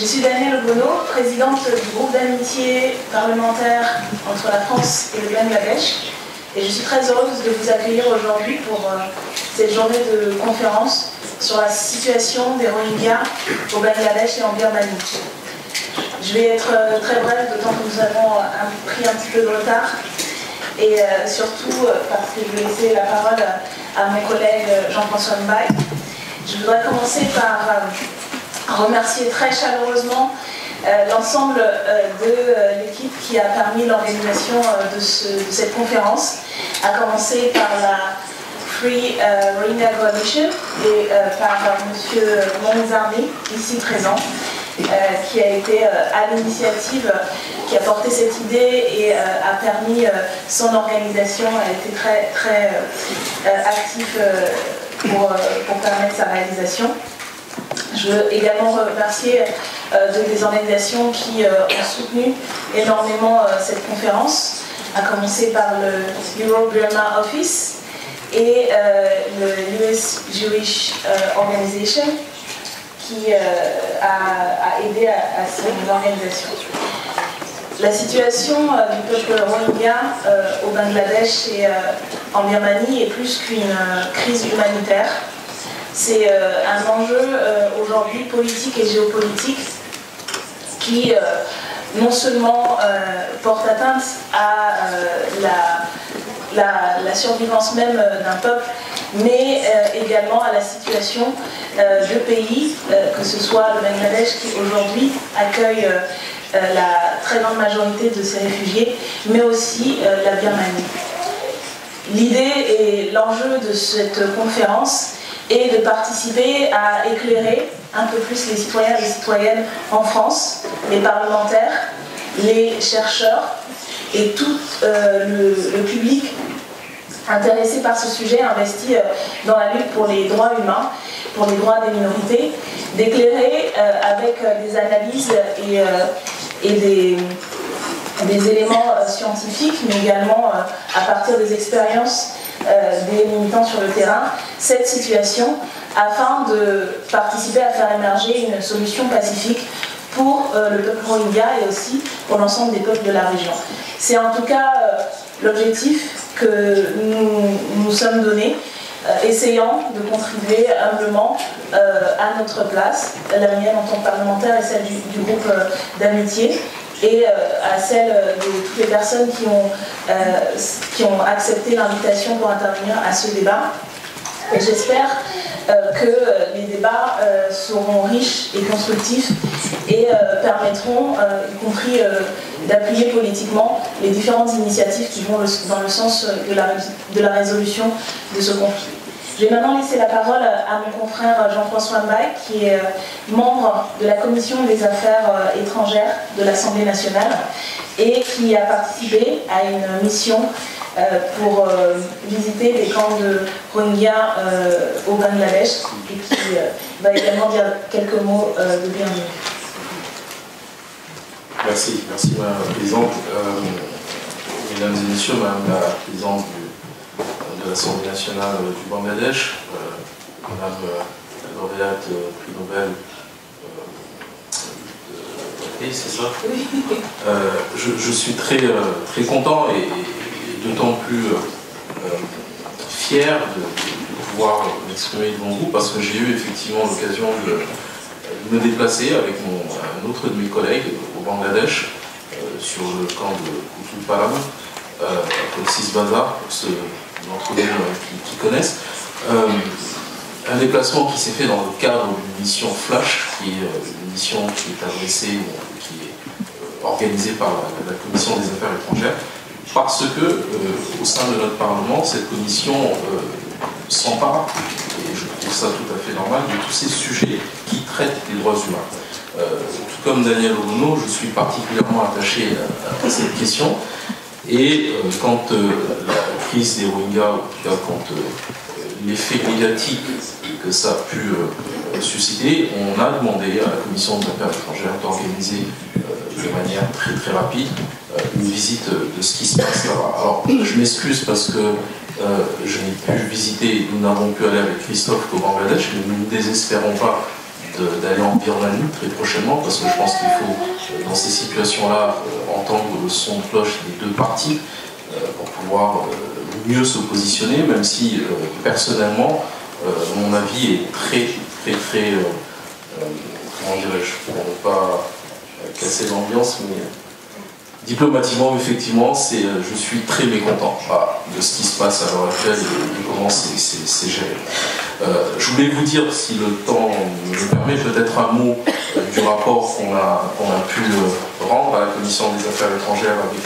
Je suis Danielle Obono, présidente du groupe d'amitié parlementaire entre la France et le Bangladesh. Et je suis très heureuse de vous accueillir aujourd'hui pour cette journée de conférence sur la situation des Rohingyas au Bangladesh et en Birmanie. Je vais être très brève, d'autant que nous avons pris un petit peu de retard. Et surtout parce que je vais laisser la parole à mon collègue Jean-François Mbaye. Je voudrais commencer par remercier très chaleureusement l'ensemble de l'équipe qui a permis l'organisation de cette conférence, à commencer par la Free Rohingya Coalition et par M. Monzarni, ici présent, qui a été à l'initiative, qui a porté cette idée et a permis son organisation, a été très actif pour permettre sa réalisation. Je veux également remercier des organisations qui ont soutenu énormément cette conférence, à commencer par le Euro-Burma Office et le US Jewish Organization, qui a aidé à cette organisation. La situation du peuple Rohingya au Bangladesh et en Birmanie est plus qu'une crise humanitaire. C'est un enjeu aujourd'hui politique et géopolitique qui non seulement porte atteinte à la survivance même d'un peuple, mais également à la situation de pays, que ce soit le Bangladesh qui aujourd'hui accueille la très grande majorité de ces réfugiés, mais aussi la Birmanie. L'idée et l'enjeu de cette conférence est de participer à éclairer un peu plus les citoyens et les citoyennes en France, les parlementaires, les chercheurs et tout le public intéressé par ce sujet, investi dans la lutte pour les droits humains, pour les droits des minorités, d'éclairer avec des analyses et des éléments scientifiques, mais également à partir des expériences des militants sur le terrain, cette situation, afin de participer à faire émerger une solution pacifique pour le peuple Rohingya et aussi pour l'ensemble des peuples de la région. C'est en tout cas l'objectif que nous nous sommes donnés, essayant de contribuer humblement à notre place, la mienne en tant que parlementaire et celle du groupe d'amitié, et à celle de toutes les personnes qui ont accepté l'invitation pour intervenir à ce débat. Et j'espère que les débats seront riches et constructifs et permettront, y compris d'appuyer politiquement les différentes initiatives qui vont dans le sens de la résolution de ce conflit. Je vais maintenant laisser la parole à mon confrère Jean-François Mbaye, qui est membre de la Commission des Affaires étrangères de l'Assemblée nationale et qui a participé à une mission pour visiter les camps de Rohingya au Bangladesh et qui va également dire quelques mots de bienvenue. Merci Madame la Présidente. Mesdames et Messieurs, Madame la Présidente de l'Assemblée nationale du Bangladesh, Madame la lauréate prix Nobel de paix, c'est ça? Oui. Je suis très content et d'autant plus fier de pouvoir m'exprimer devant vous parce que j'ai eu effectivement l'occasion de me déplacer avec un autre de mes collègues au Bangladesh sur le camp de Kutul Param, à Cox's Bazar, pour ceux d'entre vous qui connaissent. Un déplacement qui s'est fait dans le cadre d'une mission Flash, qui est une mission qui est adressée, qui est organisée par la Commission des Affaires étrangères, parce que au sein de notre Parlement, cette commission s'empare, et je trouve ça tout à fait normal, de tous ces sujets qui traitent des droits humains. Tout comme Danielle Obono, je suis particulièrement attaché à cette question, et quand la crise des Rohingyas, en tout cas quand l'effet médiatique que ça a pu susciter, on a demandé à la Commission des Affaires étrangères d'organiser de manière très rapide une visite de ce qui se passe là-bas. Alors, je m'excuse parce que je n'ai pu visiter, nous n'avons pu aller avec Christophe qu'au Bangladesh, mais nous ne désespérons pas d'aller en Birmanie très prochainement, parce que je pense qu'il faut, dans ces situations-là, entendre le son de cloche des deux parties pour pouvoir mieux se positionner, même si personnellement, mon avis est très, comment dirais-je, pour ne pas casser l'ambiance, mais diplomatiquement, effectivement, je suis très mécontent de ce qui se passe à l'heure actuelle et de comment c'est géré. Je voulais vous dire, si le temps me le permet, peut-être un mot du rapport qu'on a pu rendre à la Commission des Affaires étrangères avec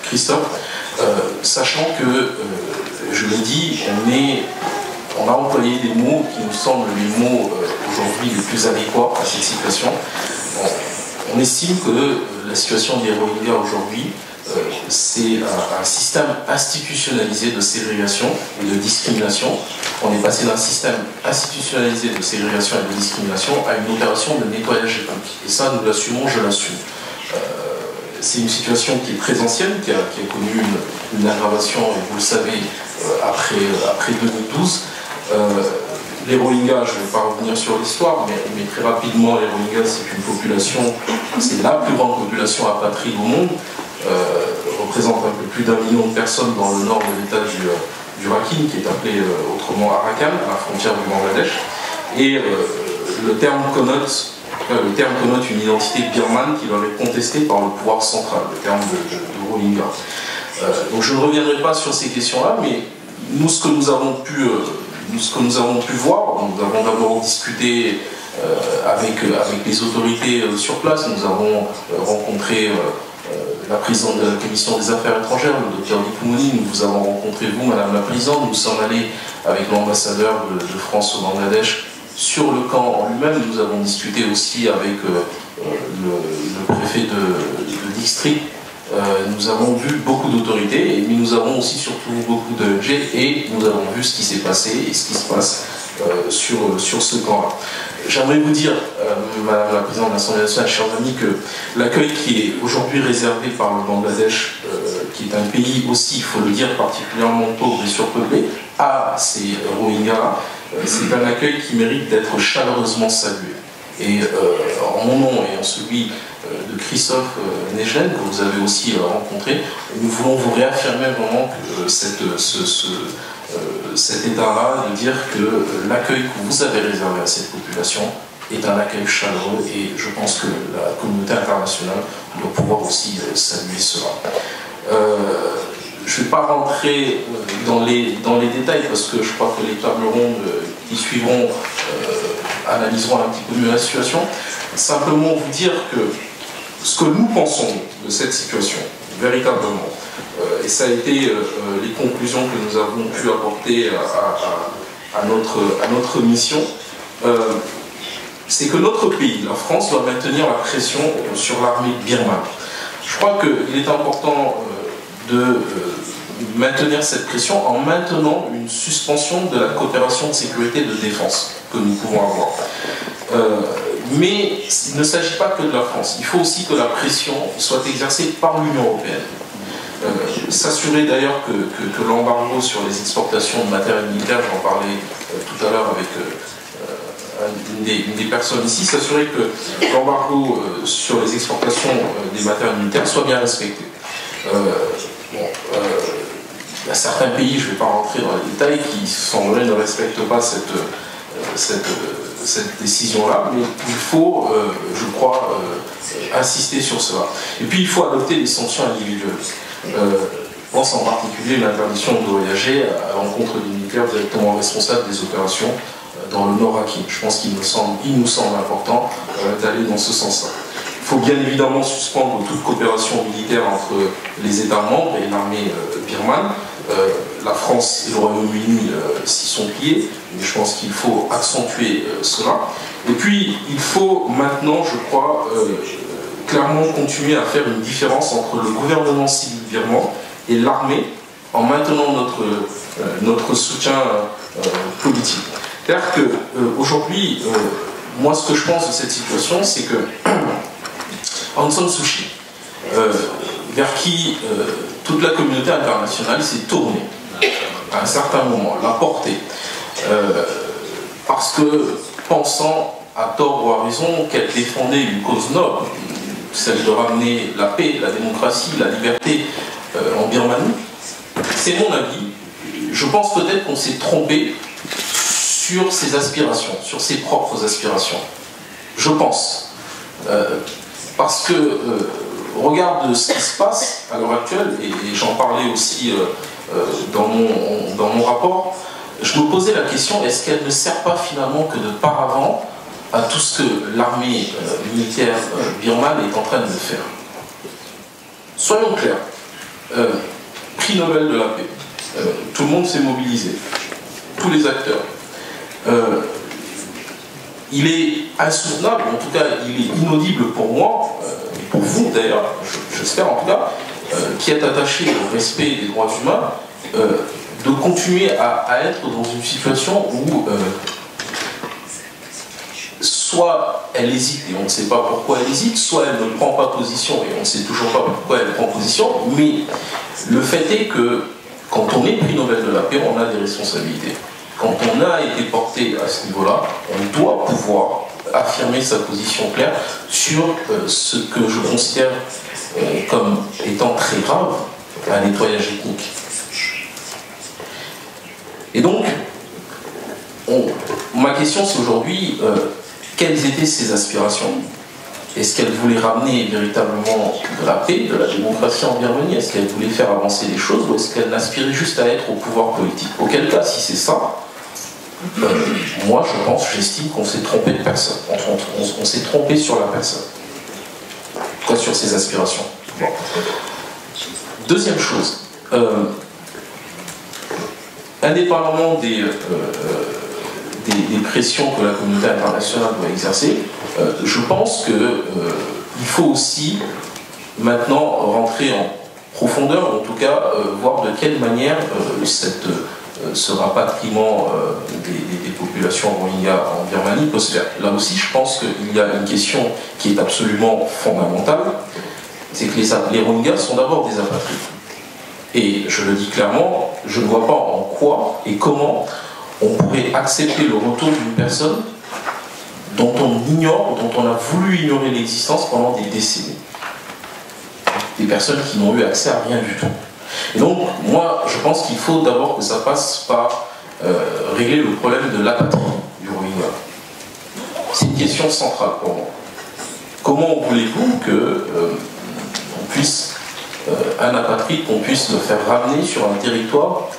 Christophe, sachant que, je le dis, on a employé des mots qui nous semblent les mots aujourd'hui les plus adéquats à cette situation. On estime que la situation des Rohingyas aujourd'hui, c'est un système institutionnalisé de ségrégation et de discrimination. On est passé d'un système institutionnalisé de ségrégation et de discrimination à une opération de nettoyage ethnique. Et ça, nous l'assumons, je l'assume. C'est une situation qui est très ancienne, qui a connu une aggravation, et vous le savez, après 2012. Les Rohingyas, je ne vais pas revenir sur l'histoire, mais très rapidement, les Rohingyas, c'est une population, c'est la plus grande population apatride au monde, représente un peu plus d'1 million de personnes dans le nord de l'état du Rakhine, qui est appelé autrement Arakan, à la frontière du Bangladesh. Et le terme connote une identité birmane qui leur est contestée par le pouvoir central, le terme de Rohingya. Donc je ne reviendrai pas sur ces questions-là, mais nous, ce que nous avons pu voir, nous avons d'abord discuté avec les autorités sur place. Nous avons rencontré la présidente de la Commission des Affaires étrangères, le docteur Dipoumouni. Nous vous avons rencontré, vous, Madame la Présidente. Nous sommes allés avec l'ambassadeur de France au Bangladesh sur le camp en lui-même. Nous avons discuté aussi avec le préfet de district. Nous avons vu beaucoup d'autorités, mais nous avons aussi surtout beaucoup de G, et nous avons vu ce qui s'est passé et ce qui se passe sur ce camp-là. J'aimerais vous dire, Madame la Présidente de l'Assemblée nationale, chers amis, que l'accueil qui est aujourd'hui réservé par le Bangladesh, qui est un pays aussi, il faut le dire, particulièrement pauvre et surpeuplé, à ces Rohingyas, c'est un accueil qui mérite d'être chaleureusement salué. Et en mon nom et en celui de Christophe Negelen, que vous avez aussi rencontré, nous voulons vous réaffirmer vraiment que cet état-là, de dire que l'accueil que vous avez réservé à cette population est un accueil chaleureux, et je pense que la communauté internationale doit pouvoir aussi saluer cela. Je ne vais pas rentrer dans les détails, parce que je crois que les tables rondes qui suivront analyseront un petit peu mieux la situation. Simplement vous dire que ce que nous pensons de cette situation, véritablement, et ça a été les conclusions que nous avons pu apporter à notre mission, c'est que notre pays, la France, doit maintenir la pression sur l'armée birmane. Je crois qu'il est important de maintenir cette pression en maintenant une suspension de la coopération de sécurité et de défense que nous pouvons avoir. Mais il ne s'agit pas que de la France. Il faut aussi que la pression soit exercée par l'Union européenne. S'assurer d'ailleurs que l'embargo sur les exportations de matériel militaire, j'en parlais tout à l'heure avec une des personnes ici, s'assurer que l'embargo sur les exportations des matériels militaires soit bien respecté. Il y a certains pays, je ne vais pas rentrer dans les détails, qui semblerait ne respectent pas cette décision-là, mais il faut, je crois, insister sur cela. Et puis il faut adopter des sanctions individuelles. Je pense en particulier à l'interdiction de voyager à l'encontre des militaires directement responsables des opérations dans le Nord Rakhine. Je pense qu'il nous semble important d'aller dans ce sens-là. Il faut bien évidemment suspendre toute coopération militaire entre les États membres et l'armée birmane. La France et le Royaume-Uni s'y sont pliés, mais je pense qu'il faut accentuer cela. Et puis, il faut maintenant, je crois, clairement continuer à faire une différence entre le gouvernement civil birman et l'armée, en maintenant notre soutien politique. C'est-à-dire qu'aujourd'hui, moi, ce que je pense de cette situation, c'est que Aung San Suu Kyi, vers qui toute la communauté internationale s'est tournée à un certain moment, l'a portée, parce que pensant à tort ou à raison, qu'elle défendait une cause noble, celle de ramener la paix, la démocratie, la liberté en Birmanie. C'est mon avis. Je pense peut-être qu'on s'est trompé sur ses aspirations, sur ses propres aspirations. Je pense. Parce que, regarde ce qui se passe à l'heure actuelle, et j'en parlais aussi dans mon rapport, je me posais la question, est-ce qu'elle ne sert pas finalement que de paravent à tout ce que l'armée militaire birmane est en train de faire? Soyons clairs, prix Nobel de la paix, tout le monde s'est mobilisé, tous les acteurs. Il est insoutenable, en tout cas il est inaudible pour moi, et pour vous d'ailleurs, j'espère en tout cas, qui êtes attaché au respect des droits humains, de continuer à être dans une situation où soit elle hésite et on ne sait pas pourquoi elle hésite, soit elle ne prend pas position et on ne sait toujours pas pourquoi elle prend position, mais le fait est que quand on est prix Nobel de la paix, on a des responsabilités. Quand on a été porté à ce niveau-là, on doit pouvoir affirmer sa position claire sur ce que je considère comme étant très grave, un nettoyage ethnique. Et donc, ma question c'est aujourd'hui, quelles étaient ses aspirations? Est-ce qu'elle voulait ramener véritablement de la paix, de la démocratie en Birmanie? Est-ce qu'elle voulait faire avancer les choses ou est-ce qu'elle aspirait juste à être au pouvoir politique? Auquel cas, si c'est ça, moi j'estime qu'on s'est trompé de personne. On s'est trompé sur la personne. Quoi, sur ses aspirations. Bon. Deuxième chose, indépendamment des pressions que la communauté internationale doit exercer, je pense qu'il faut aussi maintenant rentrer en profondeur, en tout cas voir de quelle manière ce rapatriement des populations rohingyas en Birmanie peut se faire. Là aussi, je pense qu'il y a une question qui est absolument fondamentale, c'est que les Rohingyas sont d'abord des apatrides. Et je le dis clairement, je ne vois pas en quoi et comment on pourrait accepter le retour d'une personne dont on ignore, dont on a voulu ignorer l'existence pendant des décennies. Des personnes qui n'ont eu accès à rien du tout. Et donc, moi, je pense qu'il faut d'abord que ça passe par régler le problème de l'apatrie du Rohingya. C'est une question centrale pour moi. Comment voulez-vous qu'on puisse, un apatride, qu'on puisse le faire ramener sur un territoire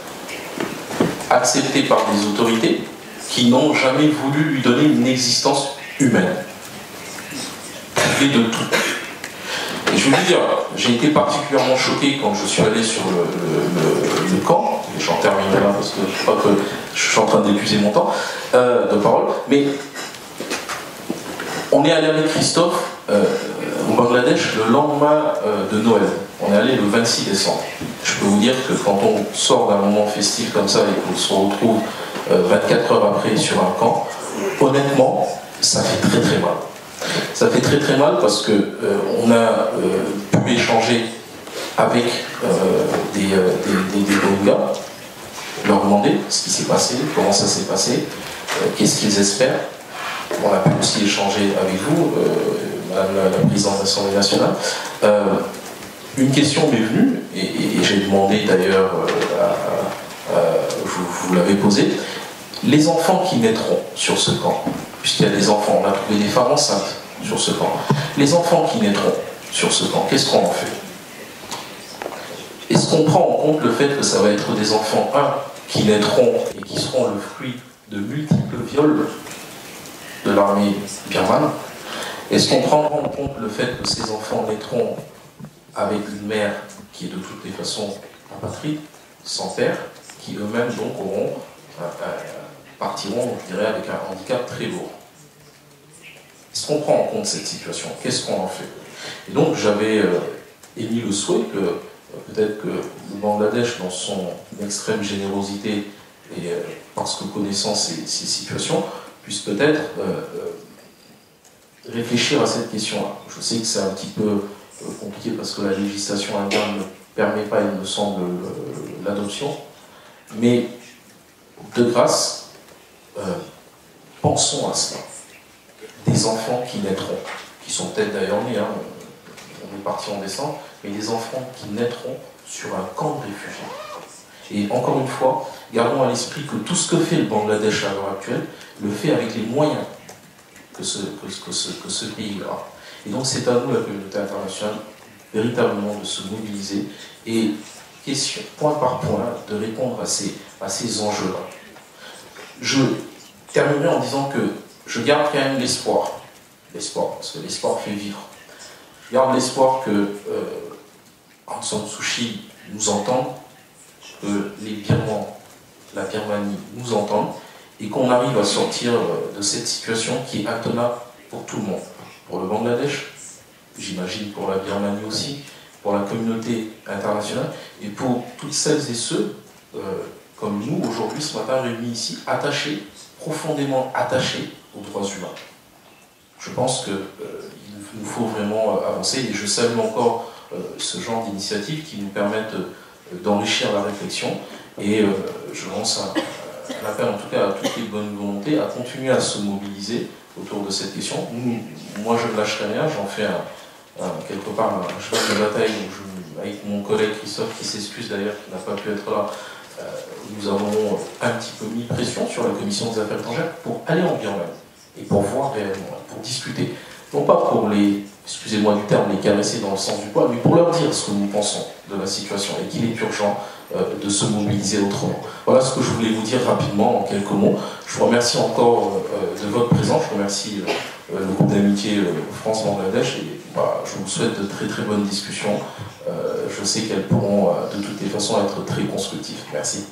accepté par des autorités qui n'ont jamais voulu lui donner une existence humaine, privée de tout. Et je veux dire, j'ai été particulièrement choqué quand je suis allé sur le camp, et j'en terminerai là parce que je crois que je suis en train d'épuiser mon temps de parole, mais on est allé avec Christophe au Bangladesh le lendemain de Noël. On est allé le 26 décembre. Je peux vous dire que quand on sort d'un moment festif comme ça et qu'on se retrouve 24 heures après sur un camp, honnêtement, ça fait très très mal. Ça fait très très mal parce que on a pu échanger avec des Rohingyas, leur demander ce qui s'est passé, comment ça s'est passé, qu'est-ce qu'ils espèrent. On a pu aussi échanger avec vous, Madame la Présidente de l'Assemblée nationale. Une question m'est venue, et j'ai demandé d'ailleurs, vous l'avez posé, les enfants qui naîtront sur ce camp, puisqu'il y a des enfants, on a trouvé des femmes enceintes sur ce camp, les enfants qui naîtront sur ce camp, qu'est-ce qu'on en fait? Est-ce qu'on prend en compte le fait que ça va être des enfants, qui naîtront et qui seront le fruit de multiples viols de l'armée birmane? Est-ce qu'on prend en compte le fait que ces enfants naîtront avec une mère qui est de toutes les façons apatride, sans père, qui eux-mêmes donc partiront, je dirais, avec un handicap très lourd? Est-ce qu'on prend en compte cette situation? Qu'est-ce qu'on en fait? Et donc j'avais émis le souhait que peut-être que le Bangladesh, dans son extrême générosité et parce que connaissant ces situations, puisse peut-être réfléchir à cette question-là. Je sais que c'est un petit peu compliqué parce que la législation interne ne permet pas, il me semble, l'adoption, mais de grâce, pensons à cela. des enfants qui naîtront, qui sont peut-être d'ailleurs nés, hein, on est parti en décembre, mais des enfants qui naîtront sur un camp de réfugiés. Et encore une fois, gardons à l'esprit que tout ce que fait le Bangladesh à l'heure actuelle, le fait avec les moyens que ce pays a. Et donc c'est à nous, la communauté internationale, véritablement de se mobiliser et, question, point par point, de répondre à ces enjeux-là. Je terminerai en disant que je garde quand même l'espoir, parce que l'espoir fait vivre. Je garde l'espoir que Aung San Suu Kyi nous entende, que les Birmans, la Birmanie nous entendent, et qu'on arrive à sortir de cette situation qui est intenable pour tout le monde. Pour le Bangladesh, j'imagine pour la Birmanie aussi, pour la communauté internationale, et pour toutes celles et ceux, comme nous aujourd'hui, ce matin, réunis ici, attachés, profondément attachés aux droits humains. Je pense qu'il nous faut vraiment avancer, et je salue encore ce genre d'initiatives qui nous permettent d'enrichir la réflexion, et je lance un appel en tout cas à toutes les bonnes volontés à continuer à se mobiliser autour de cette question. Moi je ne lâcherai rien, j'en fais quelque part un cheval de bataille avec mon collègue Christophe, qui s'excuse d'ailleurs, qui n'a pas pu être là. Nous avons un petit peu mis pression sur la commission des affaires étrangères pour aller en Birmanie et pour voir réellement, pour discuter. Non pas pour les, excusez-moi du terme, les caresser dans le sens du poil, mais pour leur dire ce que nous pensons de la situation et qu'il est urgent de se mobiliser autrement. Voilà ce que je voulais vous dire rapidement en quelques mots. Je vous remercie encore de votre présence, je remercie le groupe d'amitié France-Bangladesh et je vous souhaite de très très bonnes discussions. Je sais qu'elles pourront de toutes les façons être très constructives. Merci.